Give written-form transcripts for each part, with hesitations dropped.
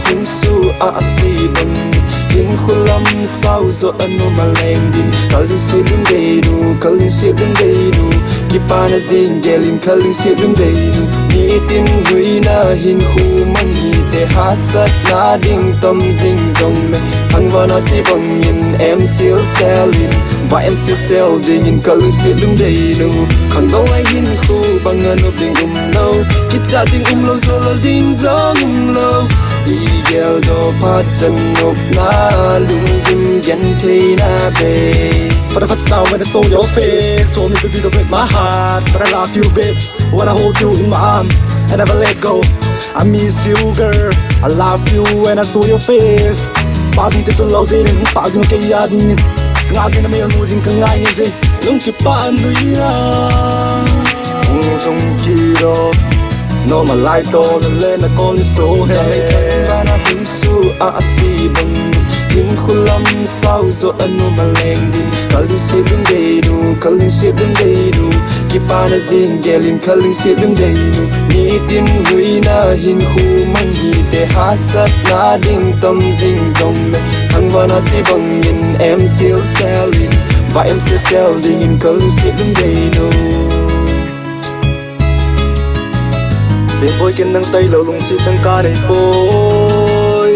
hung su a si bang in khulam sau zo anu maleng din kalung silung deinu kalung silung deinu kipana zing gelin kalung silung deinu ni tin hui na hin khu mang hi te hasat na ding tom zing zong me hang vana si bang in em sil selin và em sil sel ding in kalung silung deinu khang dong ai hin khu bang anu ding lo kitsa ding lo zo lo ding zong lo Igel do patan op na lungim yan thay na be. For the first time when I saw your face, told me to be to break my heart, but I love you, babe. When I hold you in my arm, I never let go. I miss you, girl. I love you when I saw your face. Pazi te so lâu dễ đến pazi một cái yad nhìn, ngã dễ na mèo nuôi dinh càng ngay dễ, lung kịp bạn đuôi na, không chỉ đâu. no mà lại to lên là con số Giờ lấy thân và na hung su a si bang in khulam sau zo anu maleng din kalung silung deinu kalung silung deinu kipana zing gelin kalung silung deinu ni tin hui na hin khu mang hi te hasat na ding tom zing zong me hang vana si bang in em sil selin và em sil sel ding in kalung silung deinu bên bôi kiên nâng tay lâu lùng si tăng ca này bôi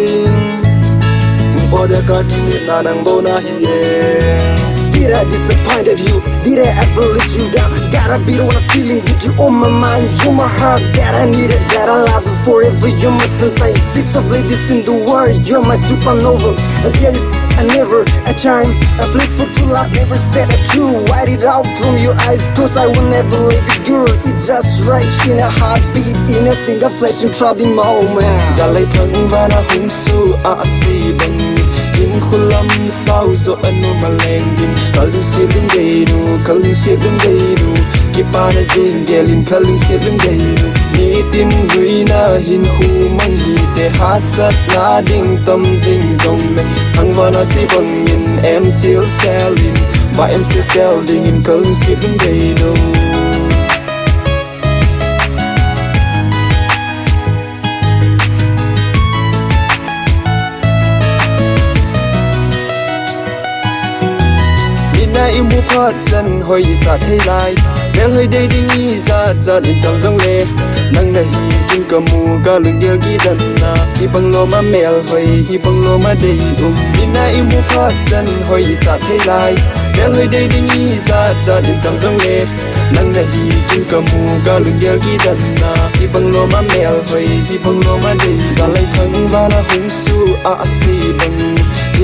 hình bò đeo ca kinh nghiệm na nang bô na hiền. Did I disappointed you? Did I ever let you down? Gotta be the one I'm feeling with you on my mind. You're my heart that I needed, that I love you forever. You're my sunshine, six of ladies in the world. You're my supernova. A place, a never, a time, a place for true love. Never said a true. Write it out from your eyes, cause I will never leave you, girl. It's just right in a heartbeat, in a single flesh and troubled moment. Giờ lấy thân và na hung su a si bang in khulam sau zo anu maleng din kalung silung deinu kipana zing gelin kalung silung deinu ni tin hui na hin khu mang hi te hasat na ding tom zing zong me hang vana si bang in em sil selin và em sil sel ding in kalung silung deinu im bu phat dân hoi sa thay lai mel hoi dei ding i za za in tam jong le nang na hi kin ka mu ka lung gel ki dan na hi bang lo ma mel hoi hi bang lo ma dei mina im bu phat dân hoi sa thay lai mel hoi dei ding i za za in tam jong le nang na hi kin ka mu ka lung gel ki dan na hi bang lo ma mel hoi hi bang lo ma dei za lai thang va na hung su a si bang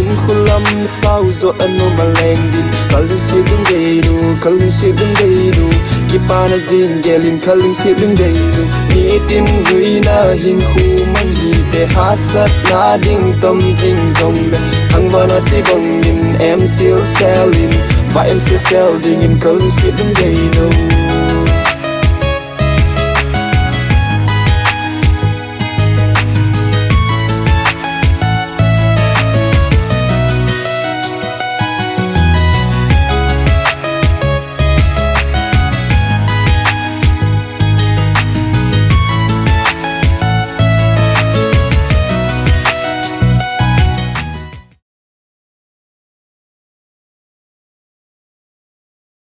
in khulam sau zo anu maleng din kalung silung deinu kipana zing gelin kalung silung deinu ni tin hui na hin khu mang hi te hasat na ding tom zing zong me hang vana si bang in em sil selin và em sil sel ding in kalung silung deinu